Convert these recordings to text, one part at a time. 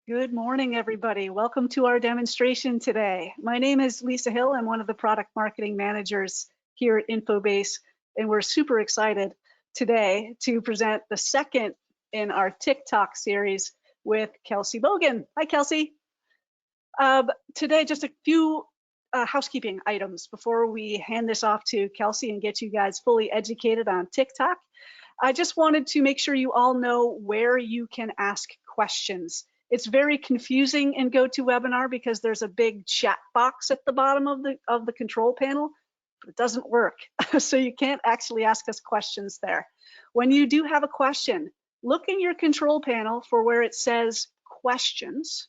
Good morning, everybody. Welcome to our demonstration today. My name is Lisa Hill. I'm one of the product marketing managers here at Infobase, and we're super excited today to present the second in our TikTok series with Kelsey Bogan. Hi, Kelsey. Today, just a few housekeeping items before we hand this off to Kelsey and get you guys fully educated on TikTok. I just wanted to make sure you all know where you can ask questions. It's very confusing in GoToWebinar because there's a big chat box at the bottom of the control panel, but it doesn't work. So you can't actually ask us questions there. When you do have a question, look in your control panel for where it says questions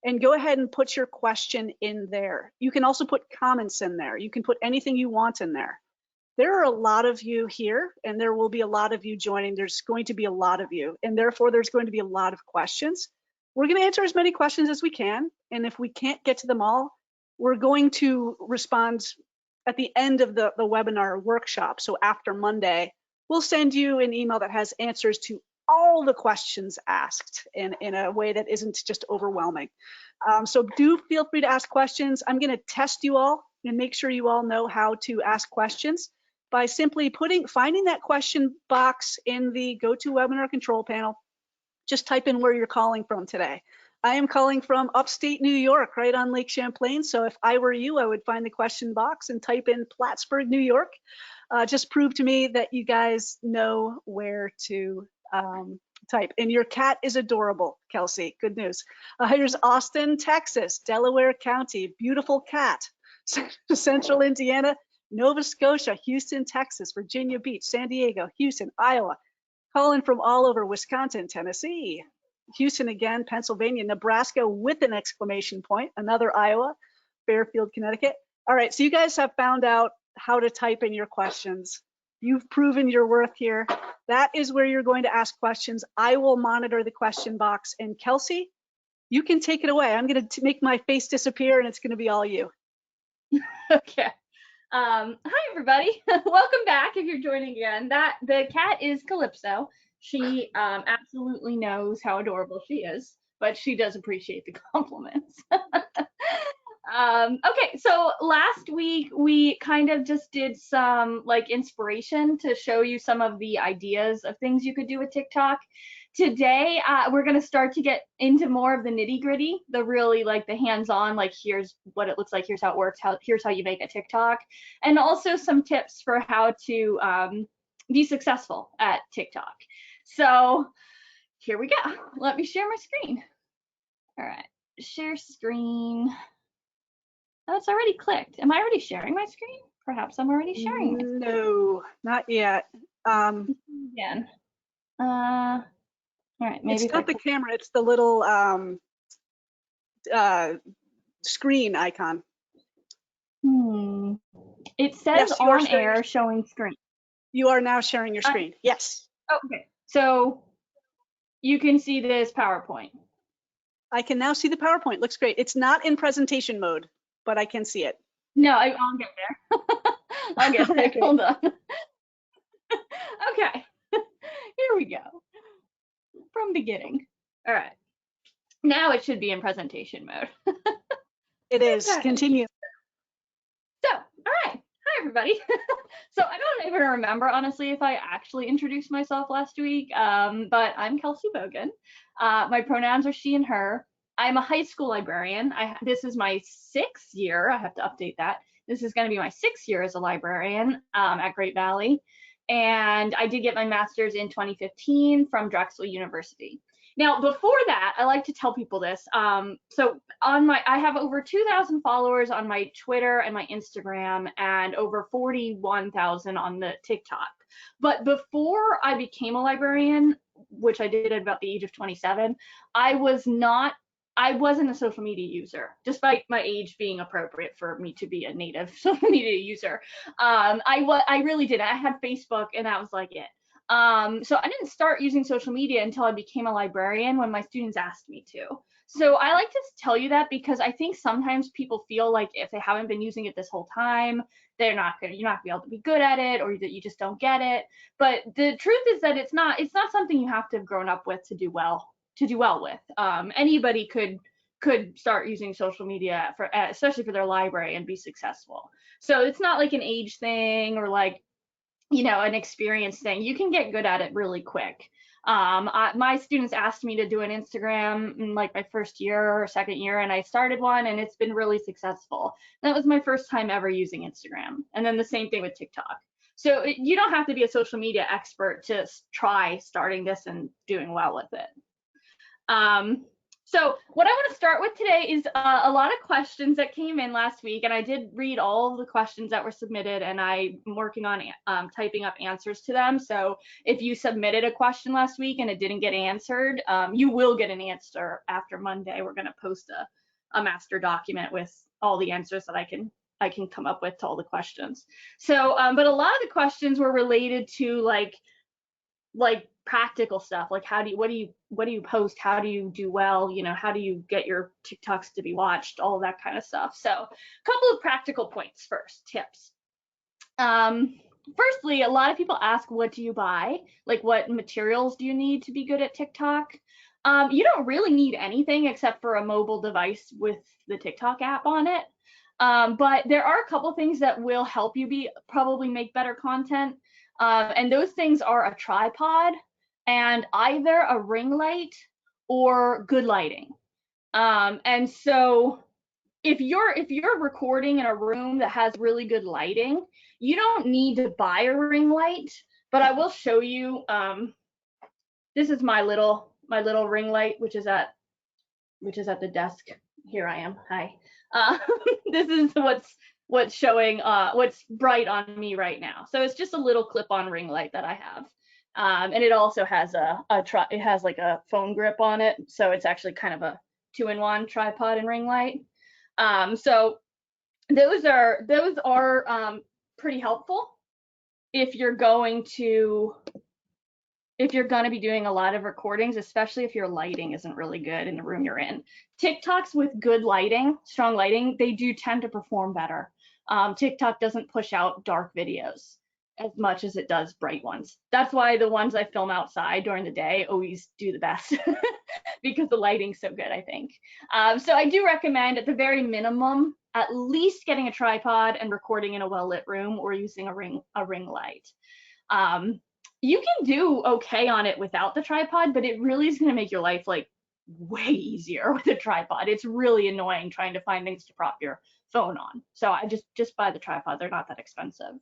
and go ahead and put your question in there. You can also put comments in there. You can put anything you want in there. There are a lot of you here, and there will be a lot of you joining. There's going to be a lot of you, and therefore there's going to be a lot of questions. We're going to answer as many questions as we can, and if we can't get to them all, we're going to respond at the end of the webinar workshop. So after Monday, we'll send you an email that has answers to all the questions asked in a way that isn't just overwhelming. So do feel free to ask questions. I'm going to test you all and make sure you all know how to ask questions by simply finding that question box in the GoToWebinar control panel. Just type in where you're calling from today. I am calling from upstate New York, right on Lake Champlain. So if I were you, I would find the question box and type in Plattsburgh, New York. Just prove to me that you guys know where to type. And your cat is adorable, Kelsey. Good news. Here's Austin, Texas, Delaware County, beautiful cat. Central Indiana, Nova Scotia, Houston, Texas, Virginia Beach, San Diego, Houston, Iowa, calling from all over Wisconsin, Tennessee, Houston again, Pennsylvania, Nebraska with an exclamation point, another Iowa, Fairfield, Connecticut. All right, so you guys have found out how to type in your questions. You've proven your worth here. That is where you're going to ask questions. I will monitor the question box, and Kelsey, you can take it away. I'm going to make my face disappear, and it's going to be all you. Okay. Hi everybody. Welcome back if you're joining again. The cat is Calypso. She absolutely knows how adorable she is, but she does appreciate the compliments. Okay, so last week we kind of just did some like inspiration to show you some of the ideas of things you could do with TikTok. Today, we're going to start to get into more of the nitty gritty, the really like the hands-on, like here's what it looks like, here's how it works, here's how you make a TikTok, and also some tips for how to be successful at TikTok. So here we go. Let me share my screen. All right, share screen. Oh, it's already clicked. Am I already sharing my screen? Perhaps I'm already sharing my screen. No, not yet. Again. All right, maybe it's not the camera, it's the little screen icon. It says yes, on air showing screen. You are now sharing your screen. Yes. Okay. So you can see this PowerPoint. I can now see the PowerPoint. Looks great. It's not in presentation mode, but I can see it. No, I'll get there. I'll get there. Okay. Hold on. Okay. Here we go. From beginning. All right. Now it should be in presentation mode. It is. Okay. Continue. So, all right. Hi, everybody. So I don't even remember, honestly, if I actually introduced myself last week, but I'm Kelsey Bogan. My pronouns are she and her. I'm a high school librarian. This is my 6th year. I have to update that. This is going to be my 6th year as a librarian at Great Valley. And I did get my master's in 2015 from Drexel University. Now, before that, I like to tell people this. So I have over 2,000 followers on my Twitter and my Instagram, and over 41,000 on the TikTok. But before I became a librarian, which I did at about the age of 27, I wasn't a social media user, despite my age being appropriate for me to be a native social media user. I really didn't. I had Facebook, and that was like it. So I didn't start using social media until I became a librarian when my students asked me to. So I like to tell you that because I think sometimes people feel like if they haven't been using it this whole time, you're not gonna be able to be good at it, or that you just don't get it. But the truth is that it's not something you have to have grown up with to do well to do well with. Anybody could start using social media for, especially for their library, and be successful. So it's not like an age thing or like, you know, an experience thing. You can get good at it really quick. My students asked me to do an Instagram in like my first year or second year, and I started one, and it's been really successful. That was my first time ever using Instagram. And then the same thing with TikTok. So you don't have to be a social media expert to try starting this and doing well with it. So what I want to start with today is a lot of questions that came in last week, and I did read all of the questions that were submitted, and I'm working on typing up answers to them. So if you submitted a question last week and it didn't get answered, you will get an answer after Monday. We're going to post a master document with all the answers that I can come up with to all the questions. So, but a lot of the questions were related to like practical stuff, like what do you post, how do you do well, you know, how do you get your TikToks to be watched, all of that kind of stuff. So a couple of practical points first, tips. Firstly, a lot of people ask, what do you buy? Like, what materials do you need to be good at TikTok? You don't really need anything except for a mobile device with the TikTok app on it. But there are a couple things that will help you probably make better content. And those things are a tripod and either a ring light or good lighting. And so if you're recording in a room that has really good lighting, you don't need to buy a ring light, but I will show you, this is my little ring light, which is at the desk. Here I am, hi. This is what's showing, what's bright on me right now. So it's just a little clip-on ring light that I have. And it also has it has like a phone grip on it. So it's actually kind of a 2-in-1 tripod and ring light. So those are pretty helpful if you're going to be doing a lot of recordings, especially if your lighting isn't really good in the room you're in. TikToks with good lighting, strong lighting, they do tend to perform better. TikTok doesn't push out dark videos as much as it does bright ones. That's why the ones I film outside during the day always do the best because the lighting's so good, I think. So I do recommend, at the very minimum, at least getting a tripod and recording in a well-lit room or using a ring light. You can do okay on it without the tripod, but it really is going to make your life like way easier with a tripod. It's really annoying trying to find things to prop your phone on. So I just buy the tripod. They're not that expensive.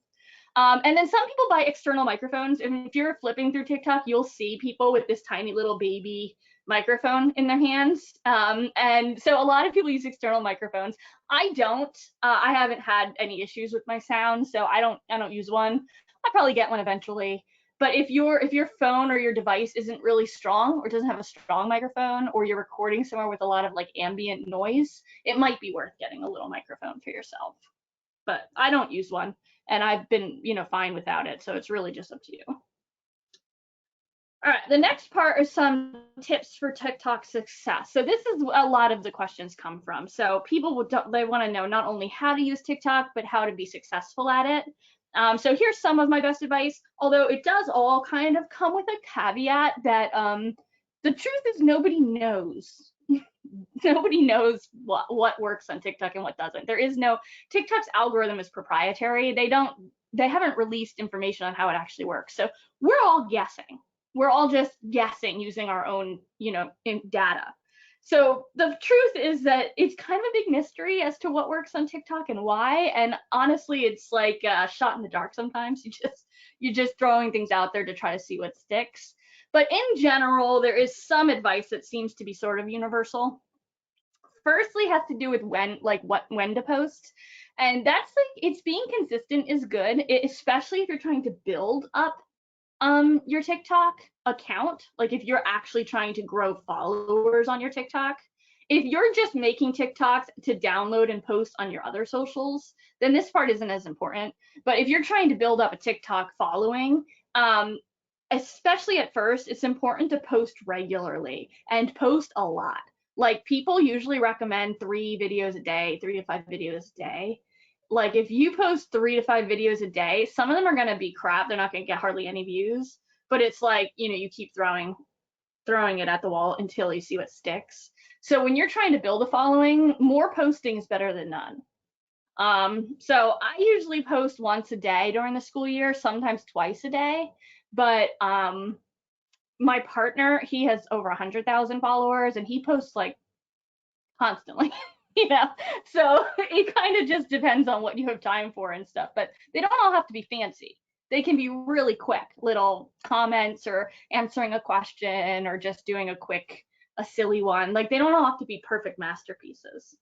And then some people buy external microphones. And if you're flipping through TikTok, you'll see people with this tiny little baby microphone in their hands. And so a lot of people use external microphones. I don't. I haven't had any issues with my sound, so I don't use one. I'll probably get one eventually. But if your phone or your device isn't really strong or doesn't have a strong microphone, or you're recording somewhere with a lot of like ambient noise, it might be worth getting a little microphone for yourself. But I don't use one, and I've been, fine without it. So it's really just up to you. All right, the next part is some tips for TikTok success. So this is a lot of the questions come from. So people they want to know not only how to use TikTok, but how to be successful at it. So here's some of my best advice, although it does all kind of come with a caveat that the truth is nobody knows. Nobody knows what works on TikTok and what doesn't. There is no, TikTok's algorithm is proprietary. They haven't released information on how it actually works. So we're all guessing. We're all just guessing using our own, data. So the truth is that it's kind of a big mystery as to what works on TikTok and why. And honestly, it's like a shot in the dark sometimes. You're just throwing things out there to try to see what sticks. But in general, there is some advice that seems to be sort of universal. Firstly, has to do with when to post. And that's it's being consistent is good, especially if you're trying to build up your TikTok account. Like if you're actually trying to grow followers on your TikTok. If you're just making TikToks to download and post on your other socials, then this part isn't as important. But if you're trying to build up a TikTok following, especially at first, it's important to post regularly and post a lot. Like people usually recommend 3 videos a day, 3 to 5 videos a day. Like if you post 3 to 5 videos a day, some of them are going to be crap. They're not going to get hardly any views, but it's like, you keep throwing throwing it at the wall until you see what sticks. So when you're trying to build a following, more posting is better than none. So I usually post once a day during the school year, sometimes twice a day. But my partner, he has over 100,000 followers, and he posts like constantly. So it kind of just depends on what you have time for and stuff. But they don't all have to be fancy. They can be really quick, little comments or answering a question or just doing a silly one. Like, they don't all have to be perfect masterpieces.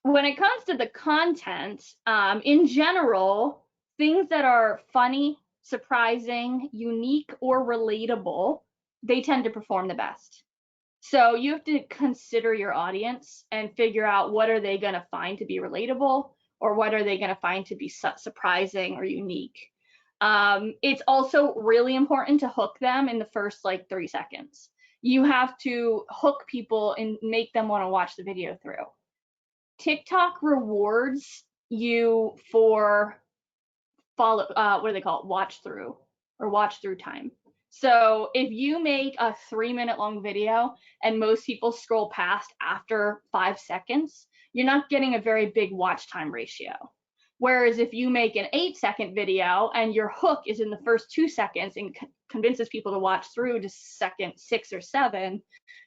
When it comes to the content, in general, things that are funny, surprising, unique, or relatable, they tend to perform the best. So you have to consider your audience and figure out what are they going to find to be relatable, or what are they going to find to be surprising or unique. It's also really important to hook them in the first like 30 seconds. You have to hook people and make them want to watch the video through. TikTok rewards you for what do they call it? Watch through time. So if you make a 3-minute long video and most people scroll past after 5 seconds, you're not getting a very big watch time ratio. Whereas if you make an 8-second video and your hook is in the first 2 seconds and convinces people to watch through to second 6 or 7,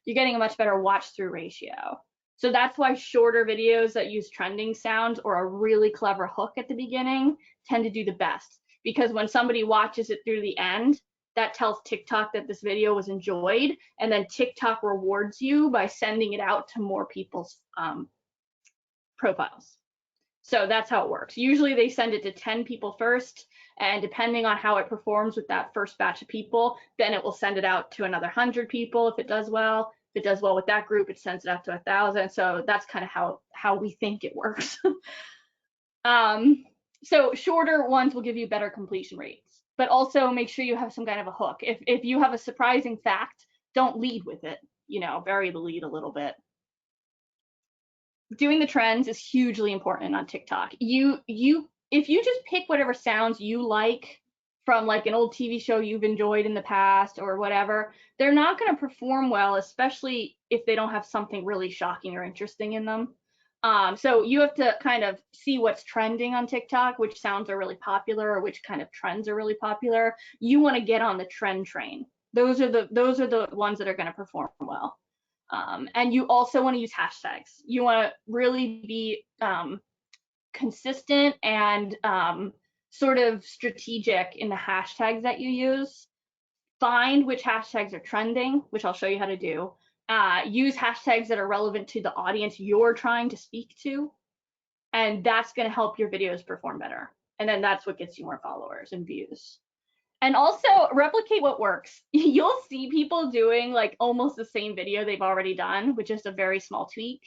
you're getting a much better watch through ratio. So that's why shorter videos that use trending sounds or a really clever hook at the beginning tend to do the best, because when somebody watches it through the end, that tells TikTok that this video was enjoyed, and then TikTok rewards you by sending it out to more people's profiles. So that's how it works. Usually they send it to 10 people first, and depending on how it performs with that first batch of people, then it will send it out to another 100 people if it does well. If it does well with that group, it sends it out to 1,000. So that's kind of how we think it works. So shorter ones will give you better completion rates, but also make sure you have some kind of a hook. If you have a surprising fact, don't lead with it. Vary the lead a little bit. Doing the trends is hugely important on TikTok. If you just pick whatever sounds you like from like an old TV show you've enjoyed in the past or whatever, they're not going to perform well, especially if they don't have something really shocking or interesting in them. So you have to kind of see what's trending on TikTok, which sounds are really popular or which kind of trends are really popular. You want to get on the trend train. Those are the ones that are going to perform well. And you also want to use hashtags. You want to really be consistent and sort of strategic in the hashtags that you use. Find which hashtags are trending, which I'll show you how to do. Use hashtags that are relevant to the audience you're trying to speak to, and that's going to help your videos perform better. And then that's what gets you more followers and views. And also replicate what works. You'll see people doing like almost the same video they've already done with just a very small tweak.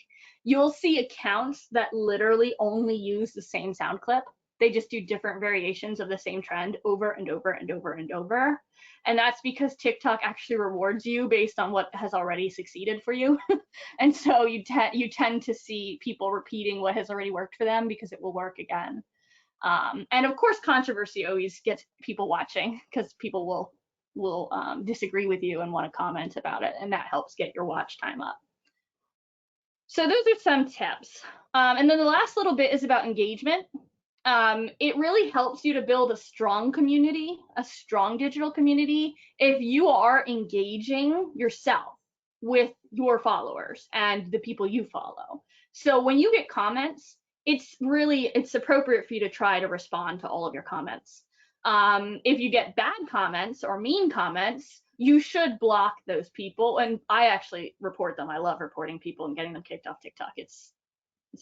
You'll see accounts that literally only use the same sound clip. They just do different variations of the same trend over and over and over and over. And that's because TikTok actually rewards you based on what has already succeeded for you. And so you tend to see people repeating what has already worked for them because it will work again. And of course, controversy always gets people watching because people will disagree with you and want to comment about it, and that helps get your watch time up. So those are some tips. And then the last little bit is about engagement. It really helps you to build a strong community, a strong digital community, if you are engaging yourself with your followers and the people you follow. So when you get comments, it's appropriate for you to try to respond to all of your comments. If you get bad comments or mean comments, you should block those people. And I actually report them. I love reporting people and getting them kicked off TikTok. It's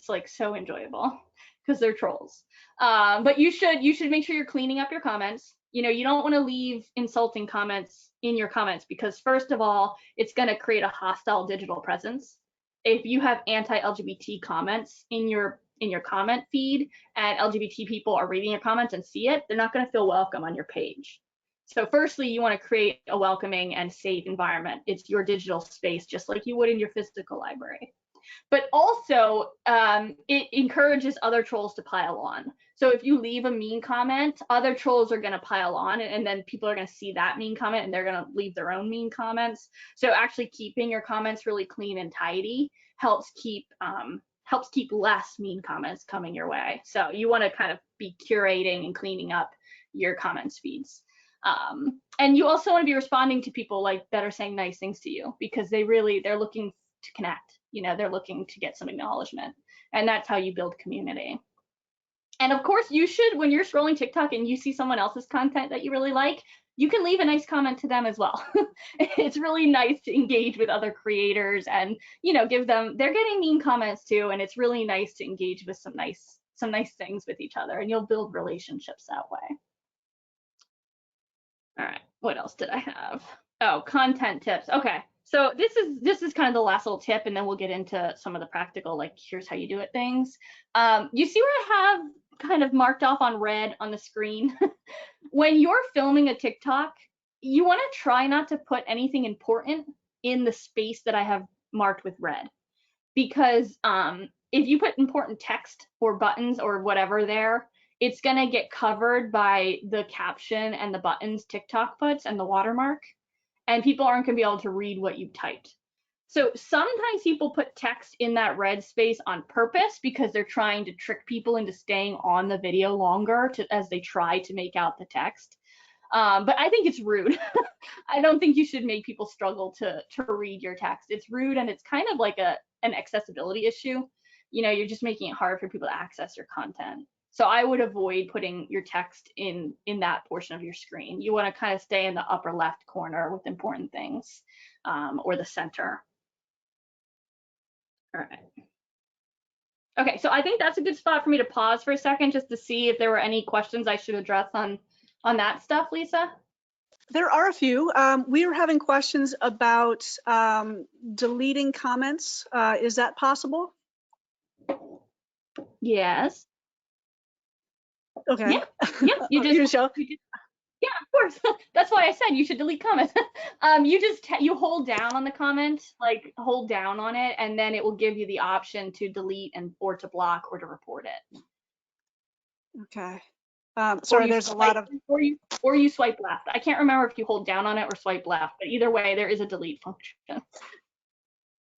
like so enjoyable because they're trolls. But you should make sure you're cleaning up your comments. You don't want to leave insulting comments in your comments because first of all, it's going to create a hostile digital presence. If you have anti-LGBT comments in your comment feed and LGBT people are reading your comments and see it, they're not going to feel welcome on your page. So firstly, you want to create a welcoming and safe environment. It's your digital space, just like you would in your physical library. but also it encourages other trolls to pile on. So if you leave a mean comment, other trolls are going to pile on, and then people are going to see that mean comment and they're going to leave their own mean comments. So actually keeping your comments really clean and tidy helps keep less mean comments coming your way. So you want to kind of be curating and cleaning up your comments feeds. And you also want to be responding to people like that are saying nice things to you, because they're looking to connect. They're looking to get some acknowledgement, and that's how you build community. And of course, you should, when you're scrolling TikTok and you see someone else's content that you really like, you can leave a nice comment to them as well. It's really nice to engage with other creators and, give them, they're getting mean comments too. And it's really nice to engage with some nice things with each other, and you'll build relationships that way. All right, what else did I have? Oh, content tips. Okay, so this is kind of the last little tip, and then we'll get into some of the practical, like here's how you do it things. You see where I have kind of marked off on red on the screen? When you're filming a TikTok, you want to try not to put anything important in the space that I have marked with red, because if you put important text or buttons or whatever there, it's going to get covered by the caption and the buttons TikTok puts and the watermark, and people aren't going to be able to read what you typed. So sometimes people put text in that red space on purpose because they're trying to trick people into staying on the video longer as they try to make out the text. But I think it's rude. I don't think you should make people struggle to read your text. It's rude, and it's kind of like an accessibility issue. You're just making it hard for people to access your content. So I would avoid putting your text in that portion of your screen. You want to kind of stay in the upper left corner with important things, or the center. All right. Okay, so I think that's a good spot for me to pause for a second just to see if there were any questions I should address on that stuff, Lisa. There are a few. We were having questions about deleting comments. Is that possible? Yes. Okay. Yeah. You just yeah, of course. That's why I said you should delete comments. You hold down on the comment, like hold down on it, and then it will give you the option to delete or to block or to report it. Okay. Sorry, there's a lot of. Or you swipe left. I can't remember if you hold down on it or swipe left, but either way, there is a delete function.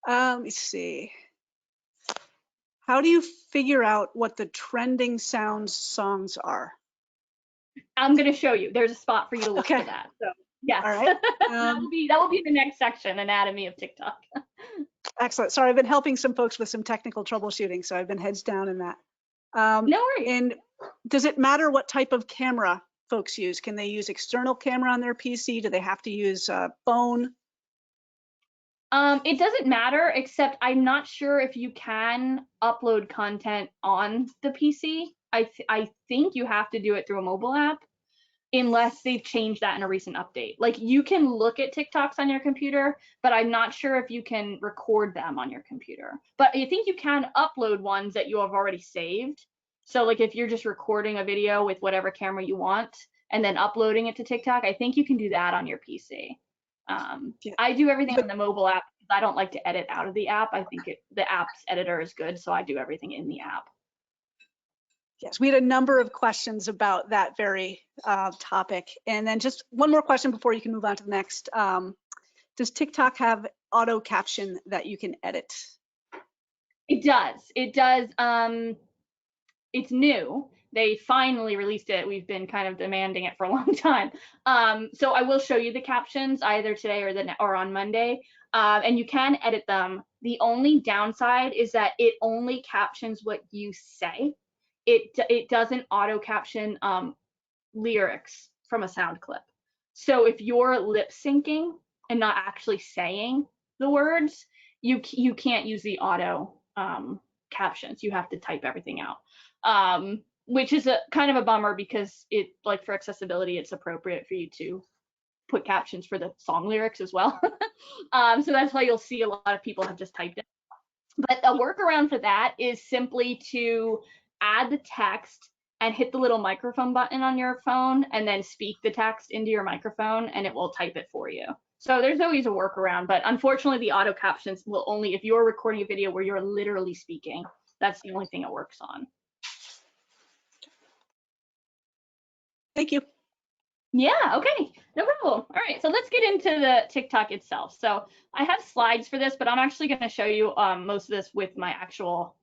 Let me see. How do you figure out what the trending songs are? I'm going to show you. There's a spot for you to look for that. So yes. All right. that will be the next section, anatomy of TikTok. Excellent. Sorry, I've been helping some folks with some technical troubleshooting, so I've been heads down in that. No worries. And does it matter what type of camera folks use? Can they use external camera on their PC? Do they have to use a phone? It doesn't matter, except I'm not sure if you can upload content on the PC. I think you have to do it through a mobile app, unless they've changed that in a recent update. Like, you can look at TikToks on your computer, but I'm not sure if you can record them on your computer. But I think you can upload ones that you have already saved. So like if you're just recording a video with whatever camera you want and then uploading it to TikTok, I think you can do that on your PC. Yeah. I do everything on the mobile app. I don't like to edit out of the app. I think the app's editor is good, so I do everything in the app. Yes, we had a number of questions about that very topic. And then just one more question before you can move on to the next. Does TikTok have auto caption that you can edit? It does. It does. It's new. They finally released it. We've been kind of demanding it for a long time. So I will show you the captions either today or on Monday. And you can edit them. The only downside is that it only captions what you say. It doesn't auto caption lyrics from a sound clip. So if you're lip syncing and not actually saying the words, you can't use the auto captions. You have to type everything out, which is a kind of a bummer, because it, like, for accessibility, it's appropriate for you to put captions for the song lyrics as well. So that's why you'll see a lot of people have just typed it. But a workaround for that is simply to add the text and hit the little microphone button on your phone and then speak the text into your microphone, and it will type it for you. So there's always a workaround, but unfortunately the auto captions will only, if you're recording a video where you're literally speaking, that's the only thing it works on. Thank you. Yeah, okay, no problem. All right, so let's get into the TikTok itself. So I have slides for this, but I'm actually going to show you most of this with my actual,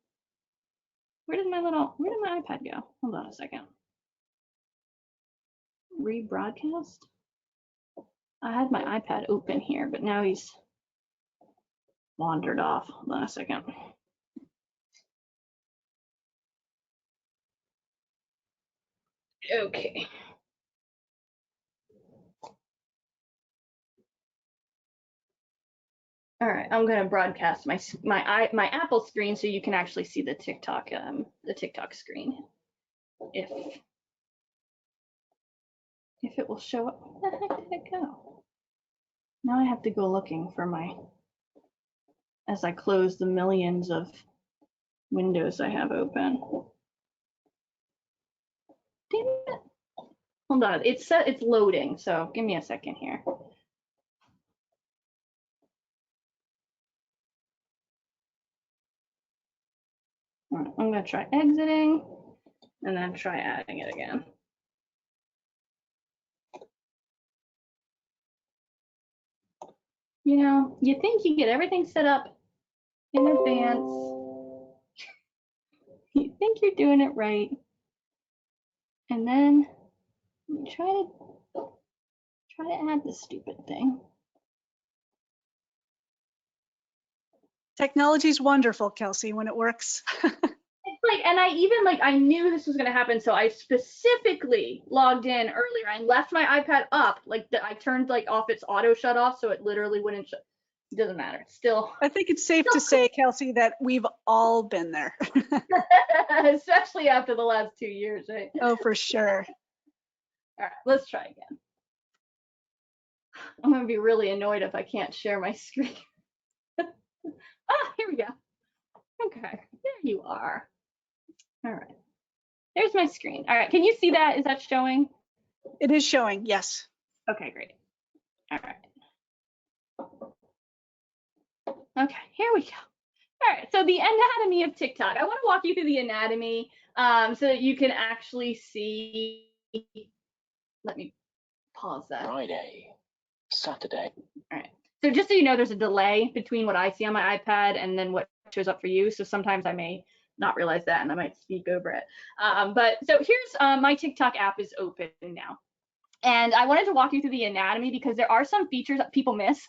where did my iPad go? Hold on a second. Rebroadcast? I had my iPad open here, but now he's wandered off. Hold on a second. Okay. All right, I'm gonna broadcast my Apple screen so you can actually see the TikTok screen. If it will show up. Where the heck did it go? Now I have to go looking for my, as I close the millions of windows I have open. Damn it. Hold on, it's loading, so give me a second here. All right, I'm gonna try exiting and then try adding it again. You know, you think you get everything set up in advance. You think you're doing it right. And then you try to add this stupid thing. Technology is wonderful, Kelsey, when it works. It's like, and I knew this was going to happen, so I specifically logged in earlier. I left my iPad up, I turned off its auto shut off, so it literally wouldn't shut. It doesn't matter. It's still. I think it's safe to say, Kelsey, that we've all been there. Especially after the last 2 years, right? Oh, for sure. All right, let's try again. I'm gonna be really annoyed if I can't share my screen. Here we go. Okay, there you are. All right, there's my screen. All right, can you see that? Is that showing? It is showing, yes. Okay, great. All right. Okay, here we go. All right, so the anatomy of TikTok. I want to walk you through the anatomy so that you can actually see. Let me pause that. Friday, Saturday. All right. So just so you know, there's a delay between what I see on my iPad and then what shows up for you. So sometimes I may not realize that and I might speak over it. But so here's my TikTok app is open now. And I wanted to walk you through the anatomy because there are some features that people miss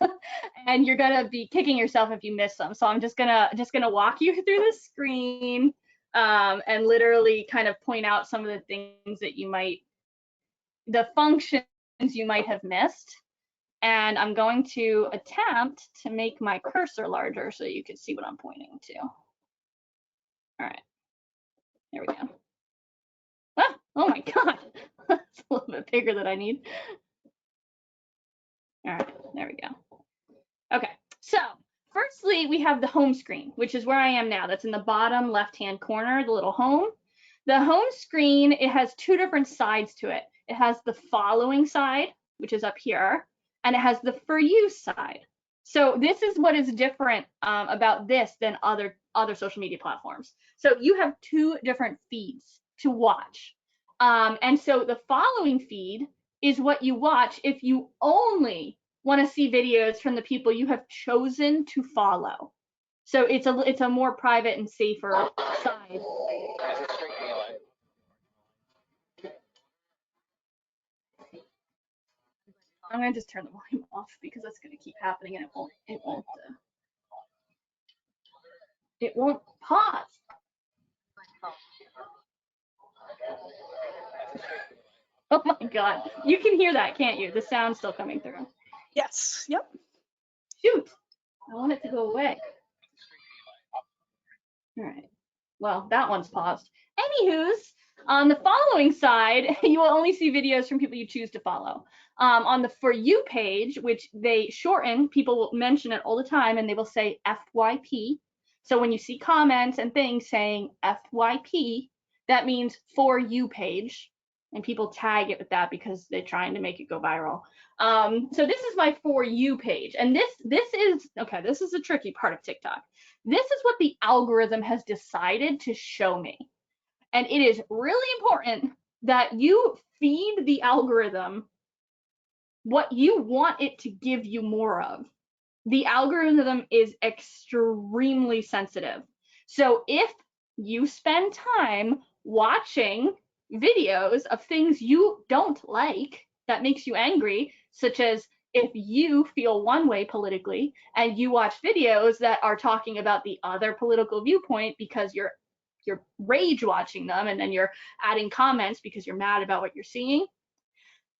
and you're gonna be kicking yourself if you miss them. So I'm just gonna walk you through the screen and literally kind of point out some of the things that the functions you might have missed. And I'm going to attempt to make my cursor larger so you can see what I'm pointing to. All right, there we go. Ah, oh my God, that's a little bit bigger than I need. All right, there we go. Okay, so firstly, we have the home screen, which is where I am now. That's in the bottom left-hand corner, the little home. The home screen, it has two different sides to it. It has the following side, which is up here, and it has the For You side. So this is what is different about this than other social media platforms. So you have two different feeds to watch. And so the following feed is what you watch if you only want to see videos from the people you have chosen to follow. So it's a more private and safer side. I'm gonna just turn the volume off because that's gonna keep happening and it won't pause. Oh my God, you can hear that, can't you? The sound's still coming through. Yes, yep. Shoot, I want it to go away. All right, well, that one's paused. Anywho's, on the following side, you will only see videos from people you choose to follow. On the For You page, which they shorten, people will mention it all the time and they will say FYP. So when you see comments and things saying FYP, that means For You page. and people tag it with that because they're trying to make it go viral. So this is my For You page, and this is, okay, this is the tricky part of TikTok. This is what the algorithm has decided to show me. And it is really important that you feed the algorithm what you want it to give you more of. The algorithm is extremely sensitive. So if you spend time watching videos of things you don't like that makes you angry, such as if you feel one way politically and you watch videos that are talking about the other political viewpoint because you're rage watching them, and then you're adding comments because you're mad about what you're seeing,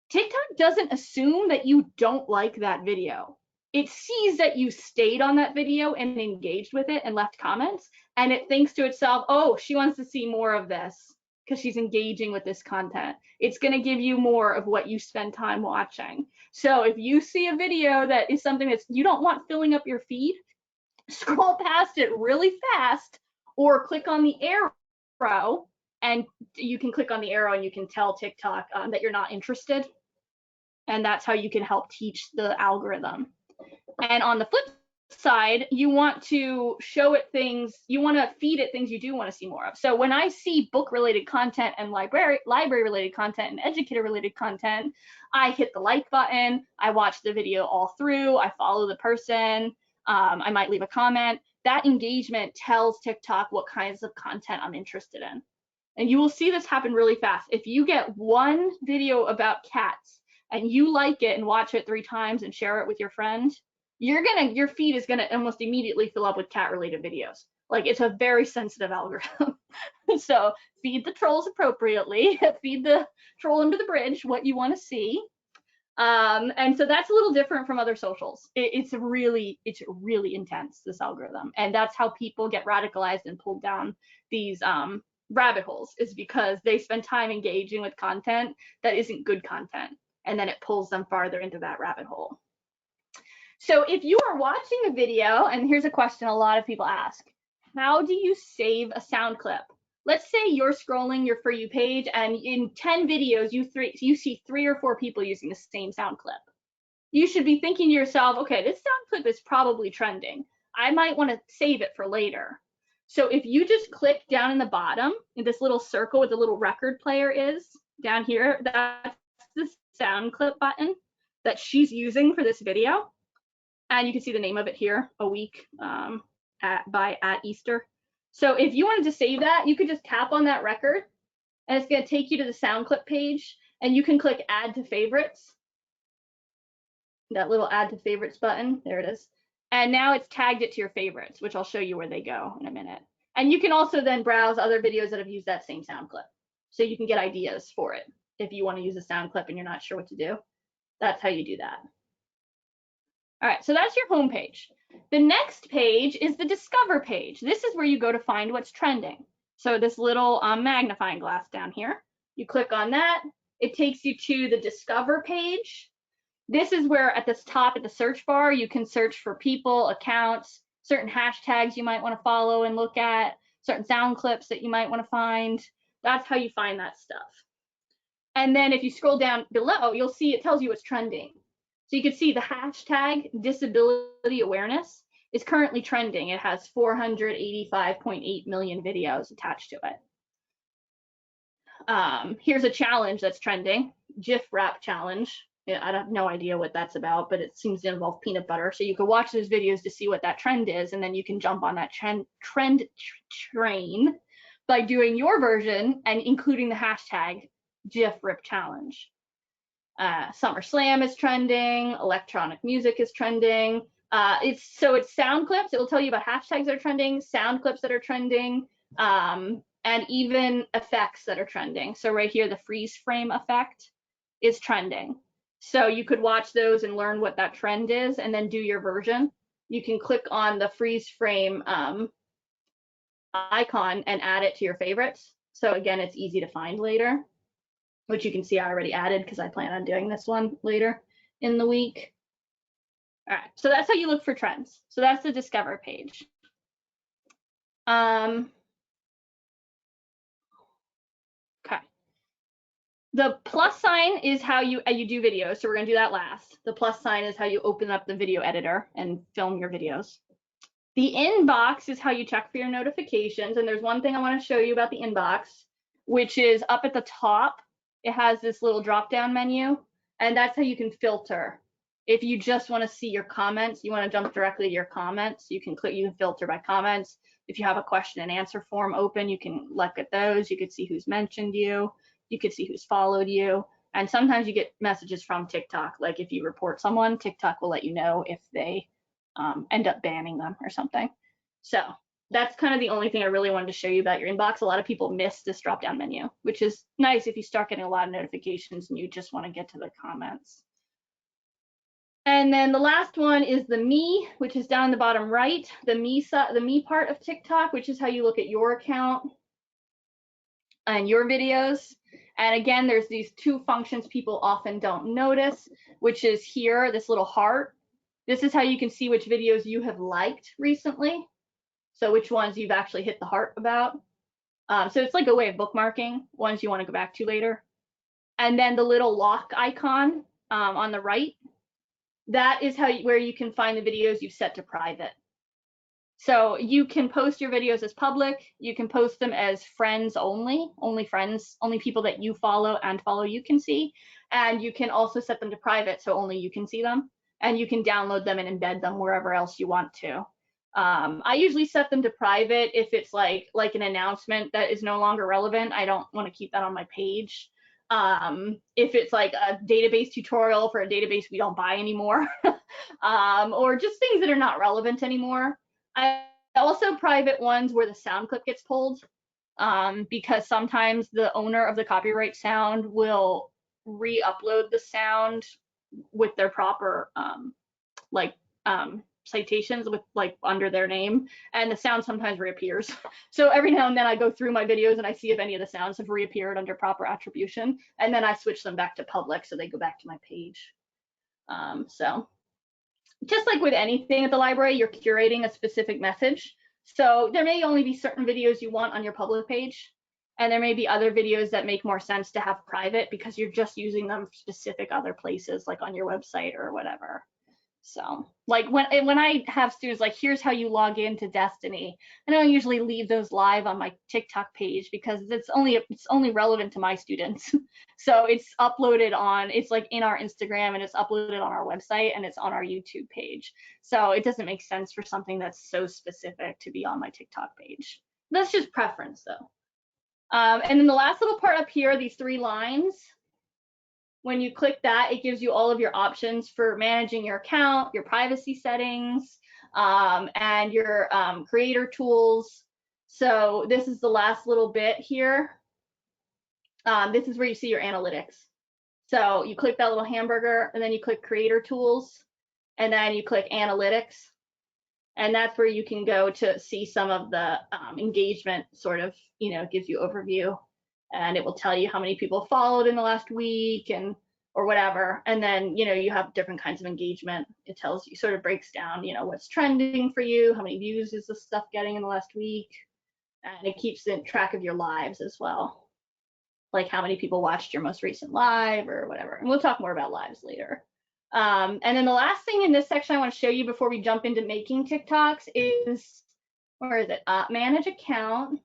TikTok doesn't assume that you don't like that video. It sees that you stayed on that video and engaged with it and left comments, and it thinks to itself, oh, she wants to see more of this because she's engaging with this content. It's going to give you more of what you spend time watching. So if you see a video that is something that you don't want filling up your feed, scroll past it really fast, or click on the arrow, and you can click on the arrow and you can tell TikTok that you're not interested. And that's how you can help teach the algorithm. And on the flip side, you want to show it things, you want to feed it things you do want to see more of. So when I see book related content and library related content and educator related content, I hit the like button, I watch the video all through, I follow the person, I might leave a comment. That engagement tells TikTok what kinds of content I'm interested in. And you will see this happen really fast. If you get one video about cats and you like it and watch it 3 times and share it with your friend, your feed is gonna almost immediately fill up with cat related videos. Like, it's a very sensitive algorithm. So feed the trolls appropriately, feed the troll under the bridge what you want to see. And so that's a little different from other socials. It's really intense, this algorithm. And that's how people get radicalized and pulled down these rabbit holes, is because they spend time engaging with content that isn't good content. And then it pulls them farther into that rabbit hole. So if you are watching a video, and here's a question a lot of people ask, how do you save a sound clip? Let's say you're scrolling your For You page and in 10 videos, you see 3 or 4 people using the same sound clip. You should be thinking to yourself, okay, this sound clip is probably trending. I might want to save it for later. So if you just click down in the bottom in this little circle where the little record player is down here, that's the sound clip button that she's using for this video. And you can see the name of it here, A Week at Easter. So if you wanted to save that, you could just tap on that record and it's going to take you to the sound clip page, and you can click add to favorites. That little add to favorites button, there it is. And now it's tagged it to your favorites, which I'll show you where they go in a minute. And you can also then browse other videos that have used that same sound clip. So you can get ideas for it. If you want to use a sound clip and you're not sure what to do, that's how you do that. All right, so that's your home page. The next page is the Discover page. This is where you go to find what's trending. So this little magnifying glass down here, you click on that, it takes you to the Discover page. This is where at the top of the search bar, you can search for people, accounts, certain hashtags you might want to follow and look at, certain sound clips that you might want to find. That's how you find that stuff. And then if you scroll down below, you'll see it tells you what's trending. So you can see the hashtag disability awareness is currently trending. It has 485.8 million videos attached to it. Here's a challenge that's trending, GIF wrap challenge. I have no idea what that's about, but it seems to involve peanut butter. So you can watch those videos to see what that trend is, and then you can jump on that trend train by doing your version and including the hashtag GIF rip challenge. SummerSlam is trending, electronic music is trending. It's sound clips. It will tell you about hashtags that are trending, sound clips that are trending, and even effects that are trending. So right here, the freeze frame effect is trending. So you could watch those and learn what that trend is and then do your version. You can click on the freeze frame icon and add it to your favorites. So again, it's easy to find later, which you can see I already added because I plan on doing this one later in the week. All right, so that's how you look for trends. So that's the Discover page. Okay. The plus sign is how you do videos. So we're gonna do that last. The plus sign is how you open up the video editor and film your videos. The inbox is how you check for your notifications. And there's one thing I want to show you about the inbox, which is up at the top. It has this little drop-down menu, and that's how you can filter. If you just want to see your comments, you want to jump directly to your comments, you can filter by comments. If you have a question and answer form open, you can look at those. You could see who's mentioned you. You could see who's followed you. And sometimes you get messages from TikTok. Like if you report someone, TikTok will let you know if they end up banning them or something. So that's kind of the only thing I really wanted to show you about your inbox. A lot of people miss this drop-down menu, which is nice if you start getting a lot of notifications and you just want to get to the comments. And then the last one is the me, which is down the bottom right, the me part of TikTok, which is how you look at your account and your videos. And again, there's these two functions people often don't notice, which is here, this little heart. This is how you can see which videos you have liked recently. So which ones you've actually hit the heart about. So it's like a way of bookmarking ones you want to go back to later. And then the little lock icon on the right, that is where you can find the videos you've set to private. So you can post your videos as public. You can post them as friends only friends, only people that you follow and follow you can see. And you can also set them to private, so only you can see them. And you can download them and embed them wherever else you want to. I usually set them to private if it's like an announcement that is no longer relevant. I don't want to keep that on my page. If it's like a database tutorial for a database we don't buy anymore, or just things that are not relevant anymore. I also private ones where the sound clip gets pulled, because sometimes the owner of the copyright sound will re-upload the sound with their proper citations with under their name, and the sound sometimes reappears. So every now and then I go through my videos and I see if any of the sounds have reappeared under proper attribution, and then I switch them back to public so they go back to my page. So just like with anything at the library, you're curating a specific message. So there may only be certain videos you want on your public page, and there may be other videos that make more sense to have private because you're just using them for specific other places, like on your website or whatever. So like when I have students like, here's how you log into Destiny, I don't usually leave those live on my TikTok page because it's only relevant to my students. So it's uploaded it's like in our Instagram, and it's uploaded on our website, and it's on our YouTube page. So it doesn't make sense for something that's so specific to be on my TikTok page. That's just preference though. And then the last little part up here, these three lines, when you click that, it gives you all of your options for managing your account, your privacy settings, and your creator tools. So this is the last little bit here. This is where you see your analytics. So you click that little hamburger, and then you click creator tools, and then you click analytics. And that's where you can go to see some of the engagement, sort of, gives you overview. And it will tell you how many people followed in the last week or whatever. And then, you have different kinds of engagement. It tells you, sort of breaks down, what's trending for you, how many views is the stuff getting in the last week. And it keeps track of your lives as well. Like how many people watched your most recent live or whatever. And we'll talk more about lives later. And then the last thing in this section I want to show you before we jump into making TikToks is, where is it? Manage account.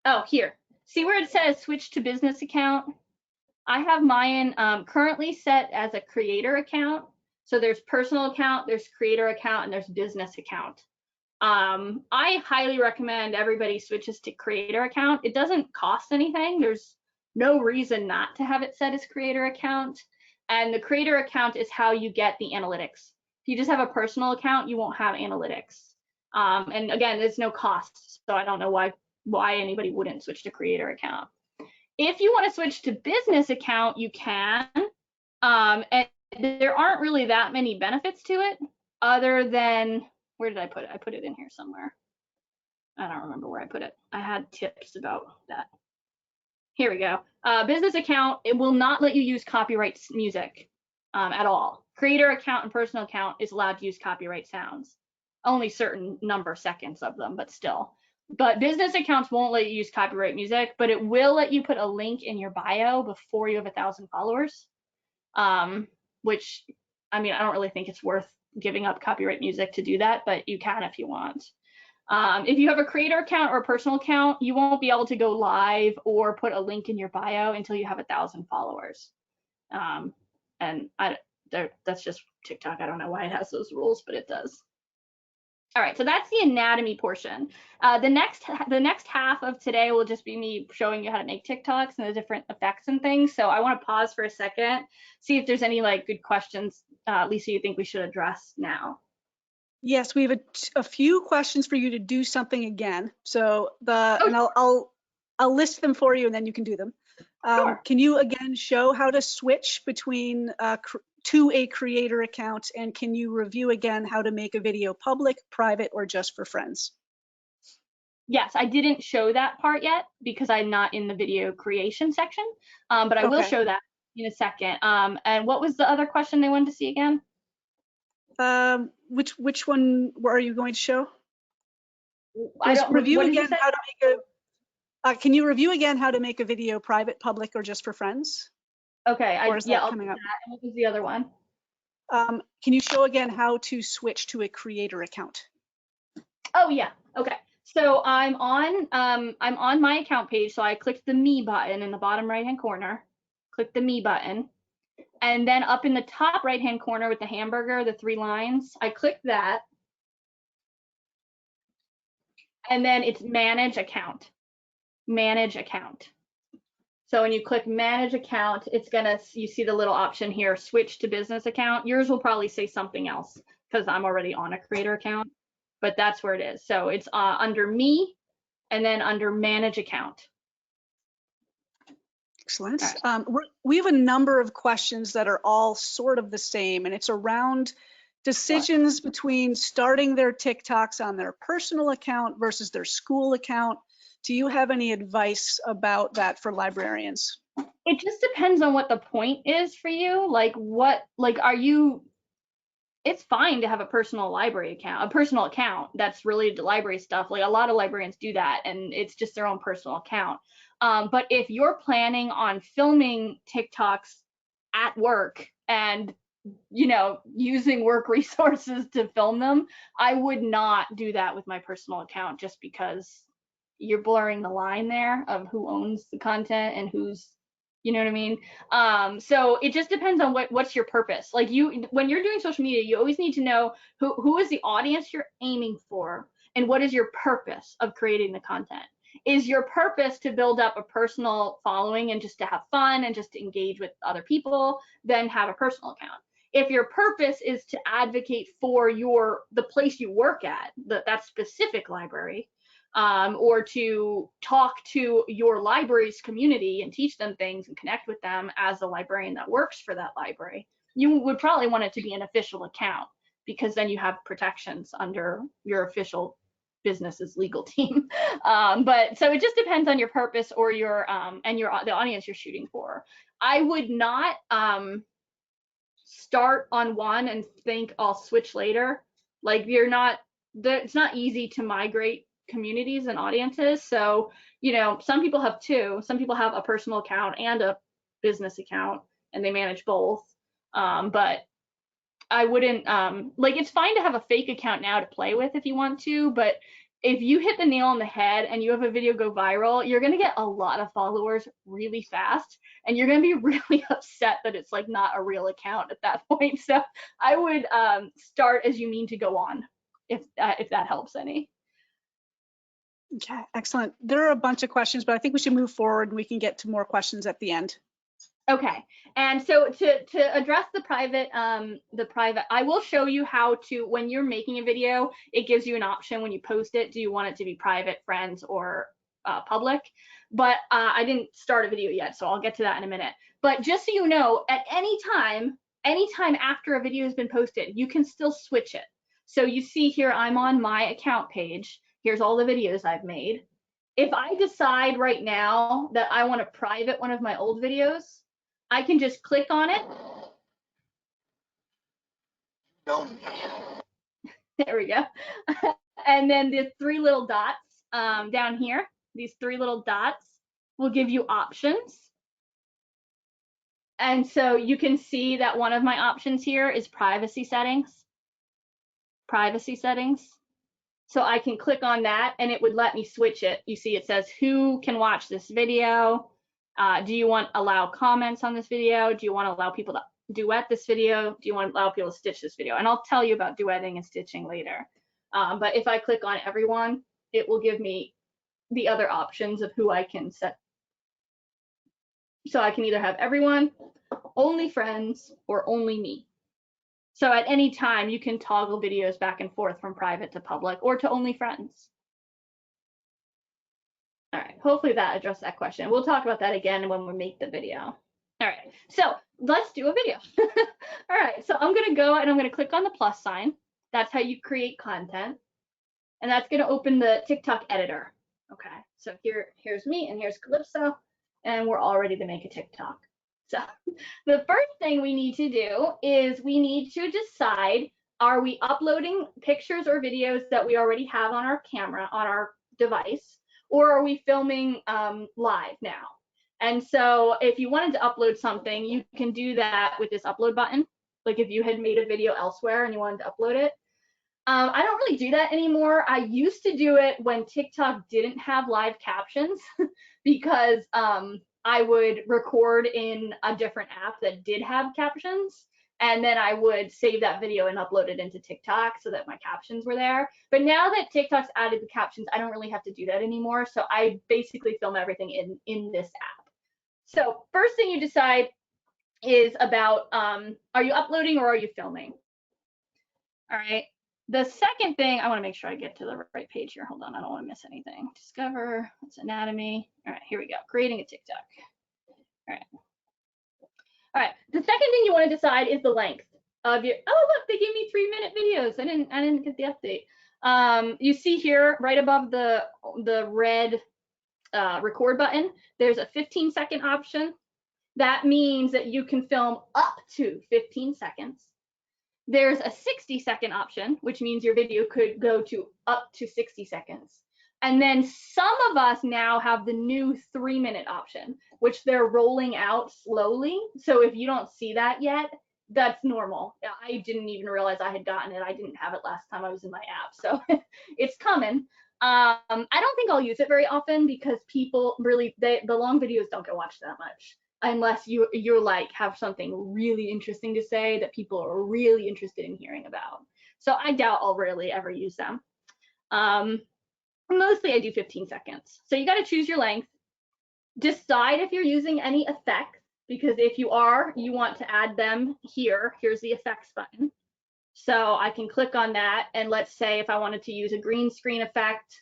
Oh, here. See where it says switch to business account? I have mine currently set as a creator account. So there's personal account, there's creator account, and there's business account. I highly recommend everybody switches to creator account. It doesn't cost anything. There's no reason not to have it set as creator account. And the creator account is how you get the analytics. If you just have a personal account, you won't have analytics. And again, there's no cost. So I don't know why anybody wouldn't switch to creator account. If you want to switch to business account, you can. And there aren't really that many benefits to it other than, where did I put it? I put it in here somewhere. I don't remember where I put it. I had tips about that. Here we go. Business account, it will not let you use copyright music at all. Creator account and personal account is allowed to use copyright sounds. Only certain number of seconds of them, but still. But business accounts won't let you use copyright music, but it will let you put a link in your bio before you have 1,000 followers. Which, I mean, I don't really think it's worth giving up copyright music to do that, but you can if you want. If you have a creator account or a personal account, you won't be able to go live or put a link in your bio until you have 1,000 followers. And that's just TikTok. I don't know why it has those rules, but it does. All right, so that's the anatomy portion. The next half of today will just be me showing you how to make TikToks and the different effects and things. So I want to pause for a second, see if there's any like good questions, Lisa, you think we should address now. Yes, we have a few questions for you to do something again. So and I'll list them for you and then you can do them. Sure. Can you again show how to switch between to a creator account, and can you review again how to make a video public, private, or just for friends? Yes, I didn't show that part yet because I'm not in the video creation section, but I will show that in a second. And what was the other question they wanted to see again? Which one are you going to show? I don't review again how to make a. Can you review again how to make a video private, public, or just for friends? Okay, Or is that coming up? And what was the other one? Can you show again how to switch to a creator account? Oh yeah. Okay. So I'm on my account page. So I clicked the Me button in the bottom right-hand corner. Click the Me button, and then up in the top right-hand corner with the hamburger, the 3 lines, I click that, and then it's Manage Account. Manage Account. So when you click Manage Account, it's you see the little option here, Switch to Business Account. Yours will probably say something else because I'm already on a creator account, but that's where it is. So it's under Me and then under Manage Account. Excellent. We have a number of questions that are all sort of the same, and it's around decisions between starting their TikToks on their personal account versus their school account. Do you have any advice about that for librarians? It just depends on what the point is for you. It's fine to have a personal library account, a personal account that's related to library stuff. Like a lot of librarians do that, and it's just their own personal account. But if you're planning on filming TikToks at work and using work resources to film them, I would not do that with my personal account, just because you're blurring the line there of who owns the content and who's, you know what I mean? So it just depends on what's your purpose. Like when you're doing social media, you always need to know who is the audience you're aiming for and what is your purpose of creating the content. Is your purpose to build up a personal following and just to have fun and just to engage with other people? Then have a personal account. If your purpose is to advocate for the place you work at, that specific library, or to talk to your library's community and teach them things and connect with them as a librarian that works for that library, you would probably want it to be an official account, because then you have protections under your official business's legal team. But so it just depends on your purpose or the audience you're shooting for. I would not start on one and think I'll switch later. Like it's not easy to migrate communities and audiences. So, some people have 2. Some people have a personal account and a business account, and they manage both. But I wouldn't, it's fine to have a fake account now to play with if you want to, but if you hit the nail on the head and you have a video go viral, you're going to get a lot of followers really fast, and you're going to be really upset that it's like not a real account at that point. So I would start as you mean to go on, if that helps any. Okay, excellent. There are a bunch of questions, but I think we should move forward and we can get to more questions at the end. Okay, and so to address the private, I will show you how to, when you're making a video, it gives you an option when you post it. Do you want it to be private, friends, or public? But I didn't start a video yet, so I'll get to that in a minute. But just so you know, at any time after a video has been posted, you can still switch it. So you see here, I'm on my account page. Here's all the videos I've made. If I decide right now that I want to private one of my old videos, I can just click on it. There we go. And then the 3 little dots down here, these 3 little dots will give you options. And so you can see that one of my options here is privacy settings. Privacy settings. So I can click on that and it would let me switch it. You see it says who can watch this video. Do you want to allow comments on this video? Do you want to allow people to duet this video? Do you want to allow people to stitch this video? And I'll tell you about duetting and stitching later. But if I click on everyone, it will give me the other options of who I can set. So I can either have everyone, only friends, or only me. So at any time, you can toggle videos back and forth from private to public or to only friends. All right, hopefully that addressed that question. We'll talk about that again when we make the video. All right, so let's do a video. All right, so I'm gonna go and I'm gonna click on the plus sign. That's how you create content. And that's gonna open the TikTok editor. Okay, so here's me and here's Calypso, and we're all ready to make a TikTok. So the first thing we need to do is we need to decide, are we uploading pictures or videos that we already have on our camera, on our device, or are we filming live now? And so if you wanted to upload something, you can do that with this upload button. Like if you had made a video elsewhere and you wanted to upload it. I don't really do that anymore. I used to do it when TikTok didn't have live captions because I would record in a different app that did have captions, and then I would save that video and upload it into TikTok so that my captions were there. But now that TikTok's added the captions, I don't really have to do that anymore. So I basically film everything in this app. So first thing you decide is about, are you uploading or are you filming? All right. The second thing, I want to make sure I get to the right page here. Hold on, I don't want to miss anything. Discover, it's anatomy. All right, here we go. Creating a TikTok. All right. All right. The second thing you want to decide is the length of your. Oh, look, they gave me 3-minute videos. I didn't get the update. You see here, right above the red record button, there's a 15-second option. That means that you can film up to 15 seconds. There's a 60-second option, which means your video could go to up to 60 seconds. And then some of us now have the new 3-minute option, which they're rolling out slowly. So if you don't see that yet, that's normal. I didn't even realize I had gotten it. I didn't have it last time I was in my app. So it's coming. I don't think I'll use it very often because people really, the long videos don't get watched that much. Unless you're like have something really interesting to say that people are really interested in hearing about. So I doubt I'll really ever use them. Mostly I do 15 seconds. So you got to choose your length. Decide if you're using any effects, because if you are, you want to add them here. Here's the effects button. So I can click on that, and let's say if I wanted to use a green screen effect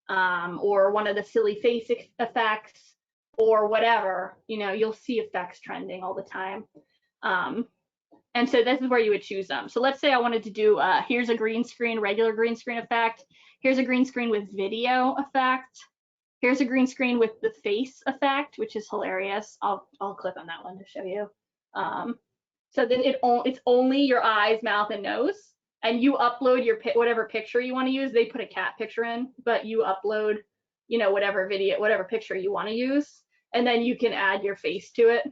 or one of the silly face effects, or whatever, you know, you'll see effects trending all the time. And so this is where you would choose them. So let's say I wanted to do, here's a green screen, regular green screen effect. Here's a green screen with video effect. Here's a green screen with the face effect, which is hilarious. I'll click on that one to show you. So then it's only your eyes, mouth, and nose. And you upload your whatever picture you want to use. They put a cat picture in, but you upload, you know, whatever video, whatever picture you want to use. And then you can add your face to it,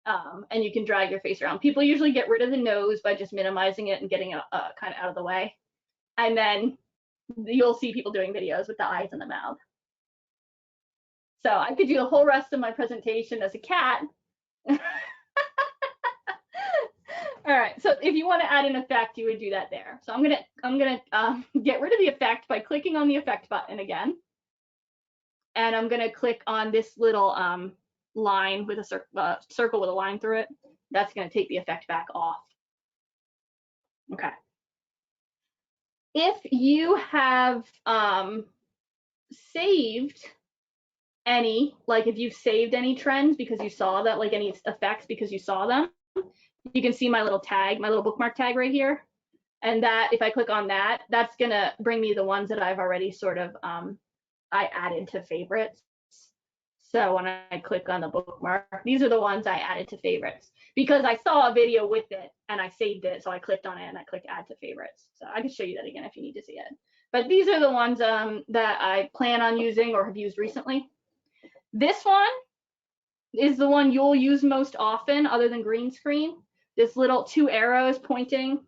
and you can drag your face around. People usually get rid of the nose by just minimizing it and getting it kind of out of the way. And then you'll see people doing videos with the eyes and the mouth. So I could do the whole rest of my presentation as a cat. All right, so if you want to add an effect, you would do that there. So I'm gonna get rid of the effect by clicking on the effect button again. And I'm going to click on this little line with a circle with a line through it. That's going to take the effect back off. Okay. If you have saved any, like if you've saved any trends because you saw that, like any effects because you saw them, you can see my little tag, my little bookmark tag right here. And that, if I click on that, that's going to bring me the ones that I've already sort of I added to favorites. So when I click on the bookmark, these are the ones I added to favorites because I saw a video with it and I saved it. So I clicked on it and I clicked add to favorites. So I can show you that again if you need to see it. But these are the ones that I plan on using or have used recently. This one is the one you'll use most often other than green screen. This little 2 arrows pointing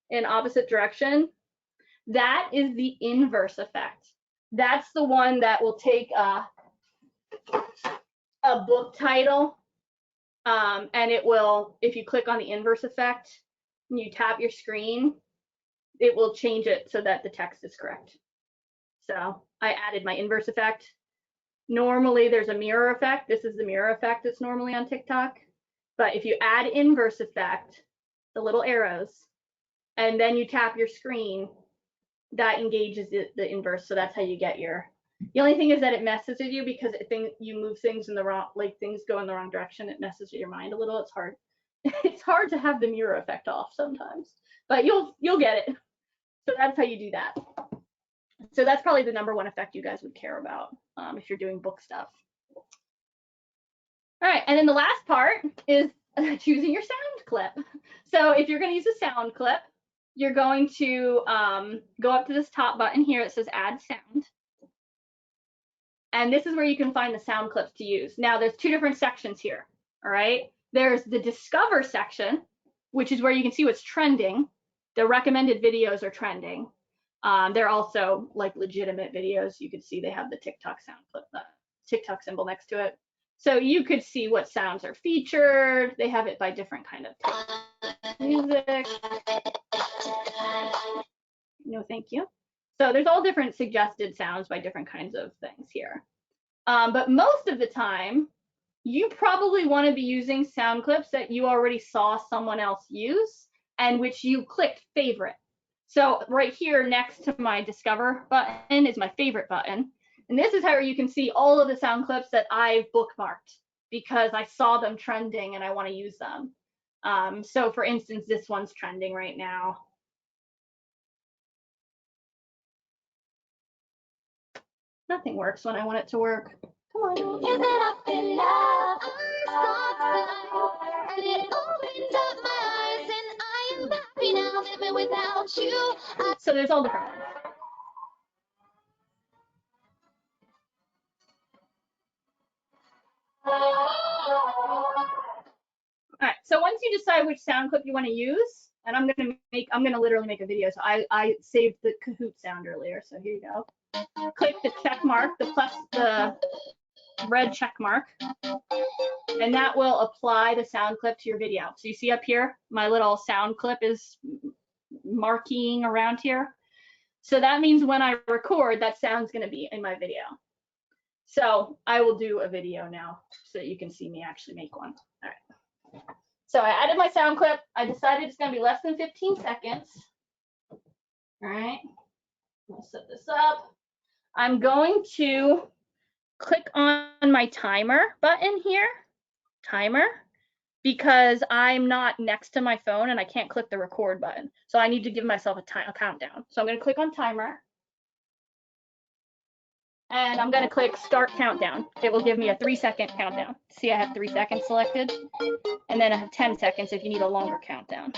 in opposite direction. That is the inverse effect. That's the one that will take a book title and it will, if you click on the inverse effect and you tap your screen, it will change it so that the text is correct. So I added my inverse effect. Normally there's a mirror effect. This is the mirror effect that's normally on TikTok. But if you add inverse effect, the little arrows, and then you tap your screen, that engages the inverse. So that's how you get your, the only thing is that it messes with you because you move things in the wrong, like things go in the wrong direction. It messes with your mind a little. It's hard. It's hard to have the mirror effect off sometimes, but you'll get it. So that's how you do that. So that's probably the #1 effect you guys would care about if you're doing book stuff. All right, and then the last part is choosing your sound clip. So if you're going to use a sound clip, you're going to go up to this top button here. It says add sound. And this is where you can find the sound clips to use. Now there's 2 different sections here, all right? There's the discover section, which is where you can see what's trending. The recommended videos are trending. They're also like legitimate videos. You can see they have the TikTok sound clip, the TikTok symbol next to it. So you could see what sounds are featured. They have it by different kind of music. No, thank you. So there's all different suggested sounds by different kinds of things here. But most of the time, you probably want to be using sound clips that you already saw someone else use and which you clicked favorite. So right here next to my discover button is my favorite button. And this is how you can see all of the sound clips that I've bookmarked because I saw them trending and I want to use them. So for instance, this one's trending right now. Nothing works when I want it to work. Come on. So there's all different ones. All right, so once you decide which sound clip you want to use, and I'm gonna literally make a video. So I saved the Kahoot sound earlier, so here you go. Click the check mark, the red check mark, and that will apply the sound clip to your video. So you see up here, my little sound clip is marking around here. So that means when I record, that sound's gonna be in my video. So I will do a video now so that you can see me actually make one. All right. So I added my sound clip. I decided it's gonna be less than 15 seconds. All right, I'll set this up. I'm going to click on my timer button here, timer, because I'm not next to my phone and I can't click the record button. So I need to give myself a countdown. So I'm gonna click on timer. And I'm gonna click start countdown. It will give me a 3-second countdown. See, I have 3 seconds selected. And then I have 10 seconds if you need a longer countdown.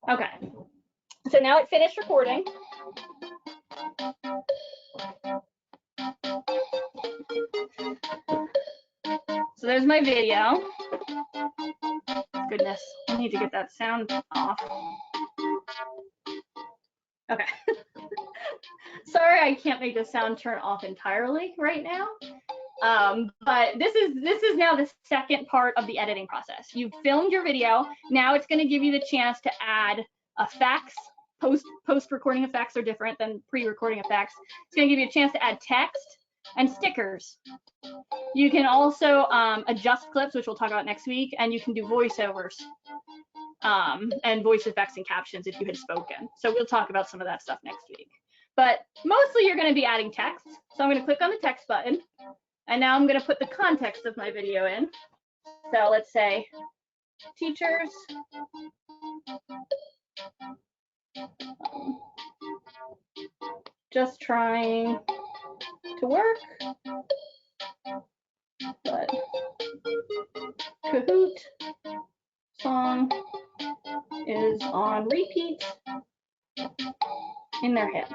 Okay, so now it finished recording. So there's my video. Goodness, I need to get that sound off. Okay. Sorry, I can't make the sound turn off entirely right now. But this is now the second part of the editing process. You've filmed your video. Now it's going to give you the chance to add effects. Post-recording effects are different than pre-recording effects. It's going to give you a chance to add text and stickers. You can also adjust clips, which we'll talk about next week, and you can do voiceovers and voice effects and captions if you had spoken. So we'll talk about some of that stuff next week. but mostly you're going to be adding text. So I'm going to click on the text button, and now I'm going to put the context of my video in. So let's say teachers just trying to work, but Kahoot song is on repeat in their heads.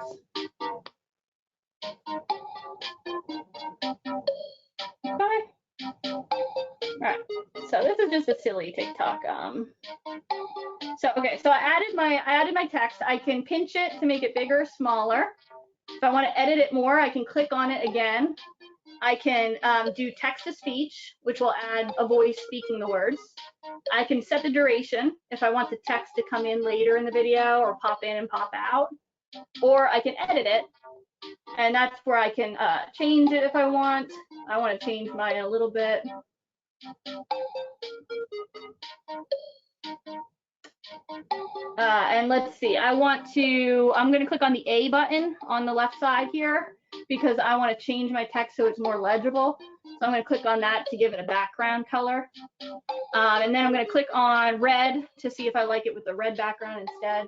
Bye. All right, so this is just a silly TikTok. So I added my text. I can pinch it to make it bigger or smaller. If I want to edit it more, I can click on it again. I can do text to speech, which will add a voice speaking the words. I can set the duration if I want the text to come in later in the video or pop in and pop out, or I can edit it, and that's where I can change it if I want. I want to change mine a little bit. And let's see, I'm going to click on the A button on the left side here because I want to change my text so it's more legible. So I'm going to click on that to give it a background color. And then I'm going to click on red to see if I like it with the red background instead.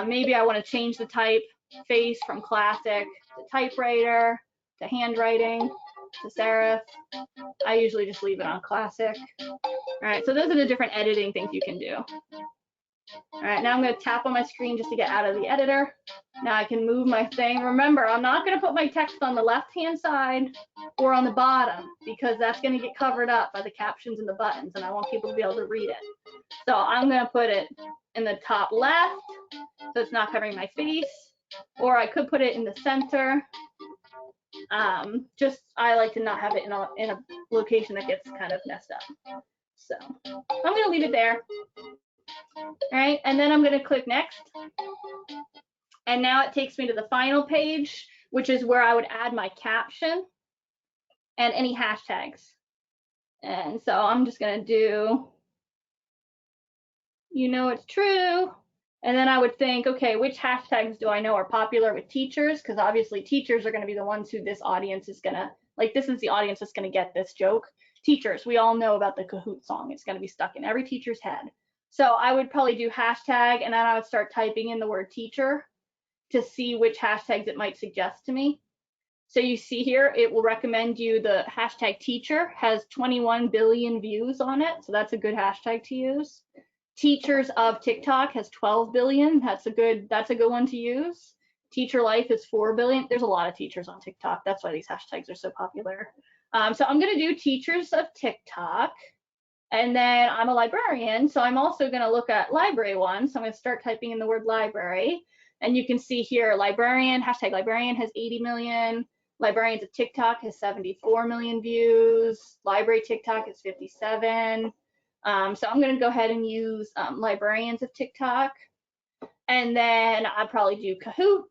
Maybe I want to change the typeface from classic to typewriter to handwriting to serif. I usually just leave it on classic. All right, so those are the different editing things you can do. All right, now I'm going to tap on my screen just to get out of the editor. Now I can move my thing. Remember, I'm not going to put my text on the left-hand side or on the bottom because that's going to get covered up by the captions and the buttons, and I want people to be able to read it. So I'm going to put it in the top left so it's not covering my face, or I could put it in the center. I like to not have it in a location that gets kind of messed up. So I'm going to leave it there. All right, and then I'm going to click next. And now it takes me to the final page, which is where I would add my caption and any hashtags. And so I'm just going to do, you know it's true. And then I would think, okay, which hashtags do I know are popular with teachers? Because obviously teachers are going to be the ones who this audience is going to, like, this is the audience that's going to get this joke. Teachers, we all know about the Kahoot song. It's going to be stuck in every teacher's head. So I would probably do hashtag, and then I would start typing in the word teacher to see which hashtags it might suggest to me. So you see here, it will recommend you the hashtag teacher has 21 billion views on it. So that's a good hashtag to use. Teachers of TikTok has 12 billion. That's a good one to use. Teacher life is 4 billion. There's a lot of teachers on TikTok. That's why these hashtags are so popular. So I'm going to do teachers of TikTok. And then I'm a librarian, so I'm also going to look at library one. So I'm going to start typing in the word library. And you can see here, librarian, hashtag librarian has 80 million. Librarians of TikTok has 74 million views. Library TikTok is 57. So I'm going to go ahead and use librarians of TikTok. And then I'll probably do Kahoot,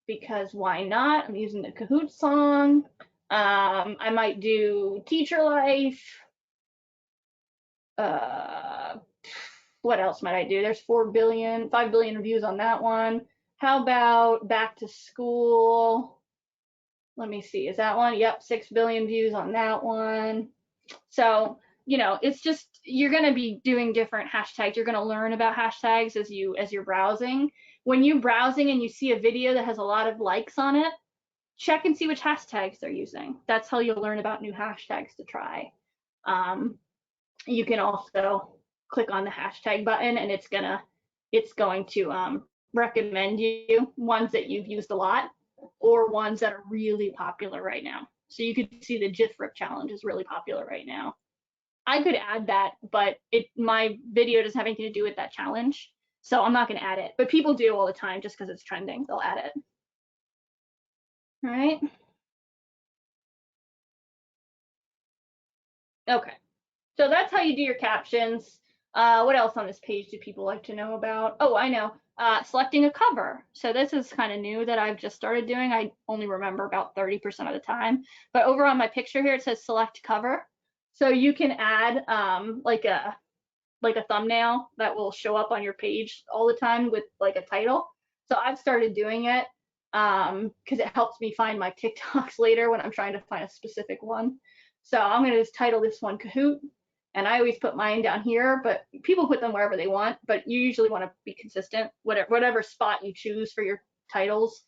because why not? I'm using the Kahoot song. I might do teacher life. What else might I do? There's 5 billion views on that one. How about back to school? Let me see, is that one? Yep, 6 billion views on that one. So, you know, it's just, you're going to be doing different hashtags. You're going to learn about hashtags as you're browsing. When you're browsing and you see a video that has a lot of likes on it, check and see which hashtags they're using. That's how you'll learn about new hashtags to try. You can also click on the hashtag button, and it's going to recommend you ones that you've used a lot or ones that are really popular right now. So you could see the GIF Rip challenge is really popular right now. I could add that, but my video doesn't have anything to do with that challenge, so I'm not going to add it. But people do all the time just because it's trending. They'll add it. All right. Okay. So that's how you do your captions. What else on this page do people like to know about? Oh, I know. Selecting a cover. So this is kind of new that I've just started doing. I only remember about 30% of the time. But over on my picture here, it says select cover. So you can add like a thumbnail that will show up on your page all the time with like a title. So I've started doing it because it helps me find my TikToks later when I'm trying to find a specific one. So I'm going to just title this one Kahoot. And I always put mine down here, but people put them wherever they want. But you usually want to be consistent. Whatever spot you choose for your titles,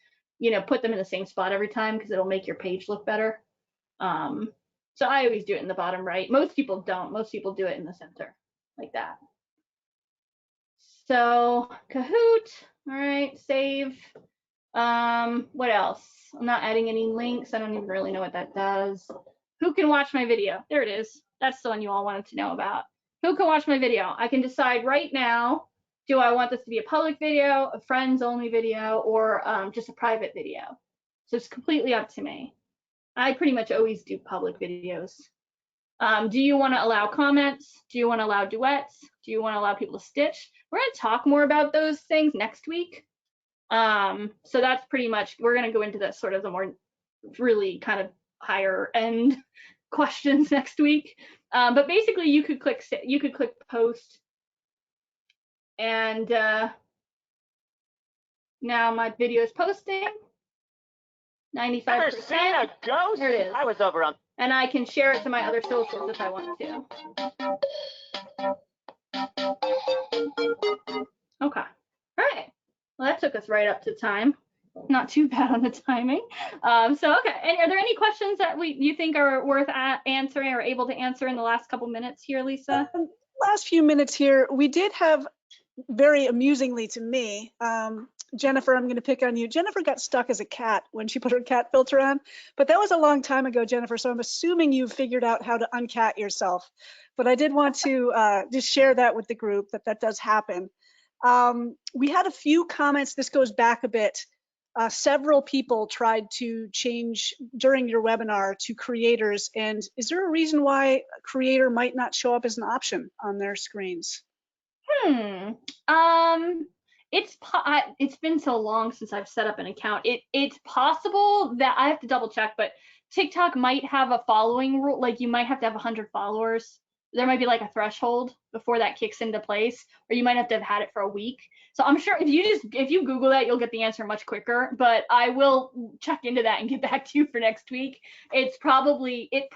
put them in the same spot every time because it'll make your page look better. So I always do it in the bottom right. Most people don't. Most people do it in the center, like that. So Kahoot. All right, save. What else? I'm not adding any links. I don't even really know what that does. Who can watch my video? There it is. That's the one you all wanted to know about. Who can watch my video? I can decide right now, do I want this to be a public video, a friends only video, or just a private video? So it's completely up to me. I pretty much always do public videos. Do you want to allow comments? Do you want to allow duets? Do you want to allow people to stitch? We're going to talk more about those things next week. So that's pretty much, we're going to go into the sort of the more really kind of higher end questions next week. But basically you could click post, and now my video is posting. 95%. Ever seen a ghost? There it is. I was over on. And I can share it to my other socials if I want to. Okay. All right. Well, that took us right up to time. Not too bad on the timing. So, okay. And are there any questions that you think are worth answering or able to answer in the last couple minutes here, Lisa? Last few minutes here, we did have, very amusingly to me, Jennifer, I'm going to pick on you. Jennifer got stuck as a cat when she put her cat filter on, but that was a long time ago, Jennifer. So I'm assuming you've figured out how to uncat yourself. But I did want to just share that with the group, that does happen. We had a few comments. This goes back a bit. Several people tried to change during your webinar to creators. And is there a reason why a creator might not show up as an option on their screens? It's been so long since I've set up an account. It's possible that I have to double check, but TikTok might have a following rule. Like you might have to have 100 followers. There might be like a threshold before that kicks into place, or you might have to have had it for a week. So I'm sure if you Google that, you'll get the answer much quicker. But I will check into that and get back to you for next week. It's probably a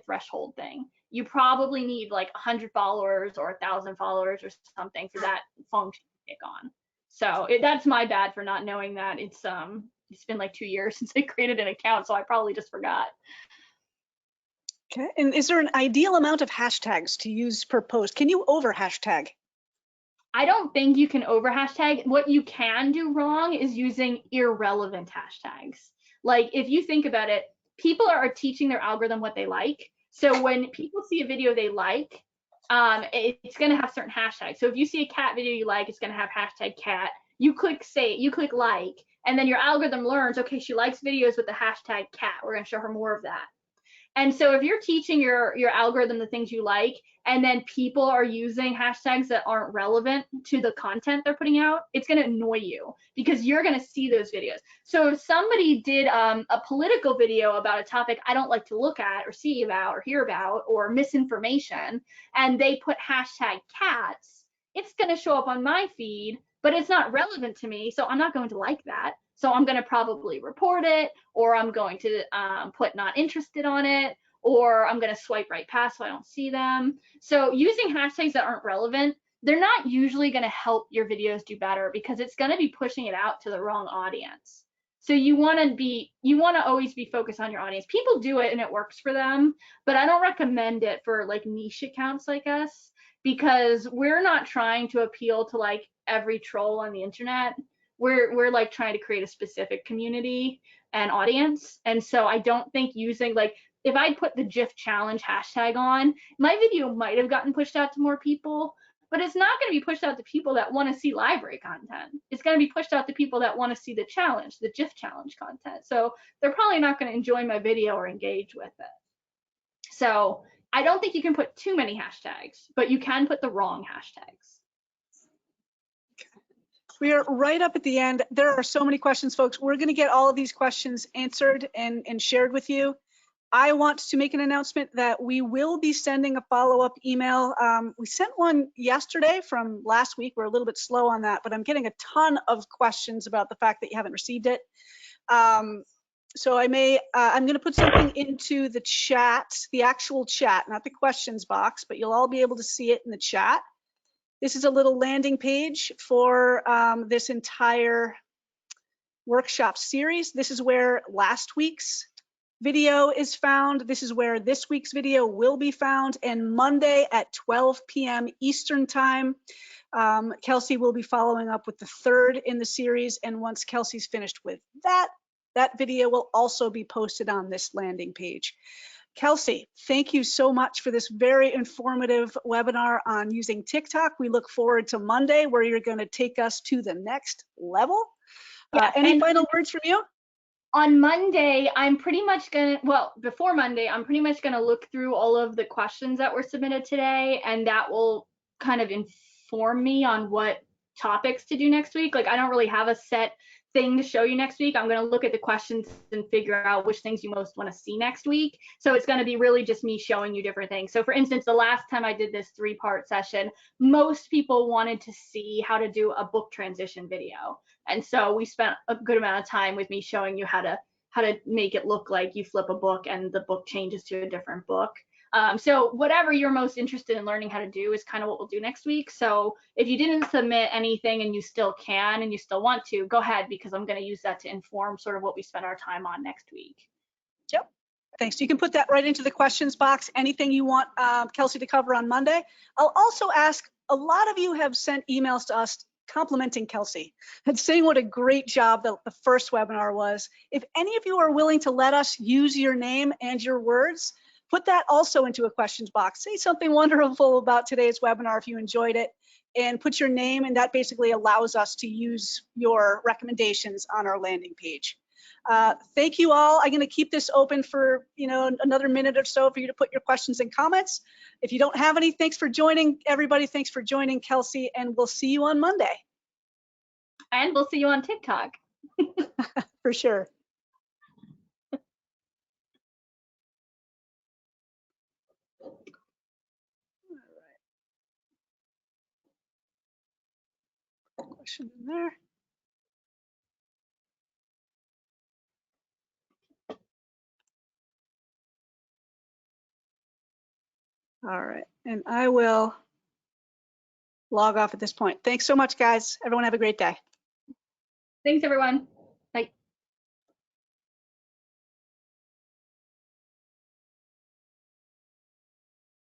threshold thing. You probably need like 100 followers or 1,000 followers or something for that function to kick on. So that's my bad for not knowing that. It's been like 2 years since I created an account, so I probably just forgot. Okay, and is there an ideal amount of hashtags to use per post? Can you over hashtag? I don't think you can over hashtag. What you can do wrong is using irrelevant hashtags. Like if you think about it, people are teaching their algorithm what they like. So when people see a video they like, it's going to have certain hashtags. So if you see a cat video you like, it's going to have hashtag cat. You click like, and then your algorithm learns, okay, she likes videos with the hashtag cat. We're going to show her more of that. And so if you're teaching your algorithm the things you like, and then people are using hashtags that aren't relevant to the content they're putting out, it's going to annoy you because you're going to see those videos. So if somebody did a political video about a topic I don't like to look at or see about or hear about or misinformation, and they put hashtag cats, it's going to show up on my feed, but it's not relevant to me, so I'm not going to like that. So I'm going to probably report it, or I'm going to put not interested on it, or I'm going to swipe right past so I don't see them. So using hashtags that aren't relevant, they're not usually going to help your videos do better because it's going to be pushing it out to the wrong audience. So you want to always be focused on your audience. People do it and it works for them, but I don't recommend it for like niche accounts like us because we're not trying to appeal to like every troll on the internet. We're like trying to create a specific community and audience. And so I don't think using like, if I put the GIF challenge hashtag on, my video might have gotten pushed out to more people, but it's not going to be pushed out to people that want to see library content. It's going to be pushed out to people that want to see the challenge, the GIF challenge content. So they're probably not going to enjoy my video or engage with it. So I don't think you can put too many hashtags, but you can put the wrong hashtags. We are right up at the end. There are so many questions, folks. We're going to get all of these questions answered and shared with you. I want to make an announcement that we will be sending a follow-up email. We sent one yesterday from last week. We're a little bit slow on that, but I'm getting a ton of questions about the fact that you haven't received it. So I'm going to put something into the chat, the actual chat, not the questions box, but you'll all be able to see it in the chat. This is a little landing page for this entire workshop series. This is where last week's video is found. This is where this week's video will be found. And Monday at 12 p.m. Eastern time, Kelsey will be following up with the third in the series. And once Kelsey's finished with that video will also be posted on this landing page. Kelsey, thank you so much for this very informative webinar on using TikTok. We look forward to Monday, where you're going to take us to the next level. Any final words from you? On Monday, I'm pretty much gonna, well, before Monday, I'm pretty much gonna look through all of the questions that were submitted today, and that will kind of inform me on what topics to do next week. Like, I don't really have a set thing to show you next week. I'm gonna look at the questions and figure out which things you most wanna see next week. So it's gonna be really just me showing you different things. So for instance, the last time I did this 3-part session, most people wanted to see how to do a book transition video. And so we spent a good amount of time with me showing you how to make it look like you flip a book and the book changes to a different book. So whatever you're most interested in learning how to do is kind of what we'll do next week. So if you didn't submit anything and you still can and you still want to, go ahead, because I'm going to use that to inform sort of what we spend our time on next week. Yep. Thanks. You can put that right into the questions box. Anything you want Kelsey to cover on Monday. I'll also ask, a lot of you have sent emails to us complimenting Kelsey and saying what a great job the first webinar was. If any of you are willing to let us use your name and your words, put that also into a questions box. Say something wonderful about today's webinar if you enjoyed it, and put your name, and that basically allows us to use your recommendations on our landing page. Thank you all. I'm going to keep this open for another minute or so for you to put your questions and comments. If you don't have any, thanks for joining, everybody. Thanks for joining, Kelsey, and we'll see you on Monday. And we'll see you on TikTok. For sure. All right. Question in there. All right, and I will log off at this point. Thanks so much, guys. Everyone have a great day. Thanks, everyone.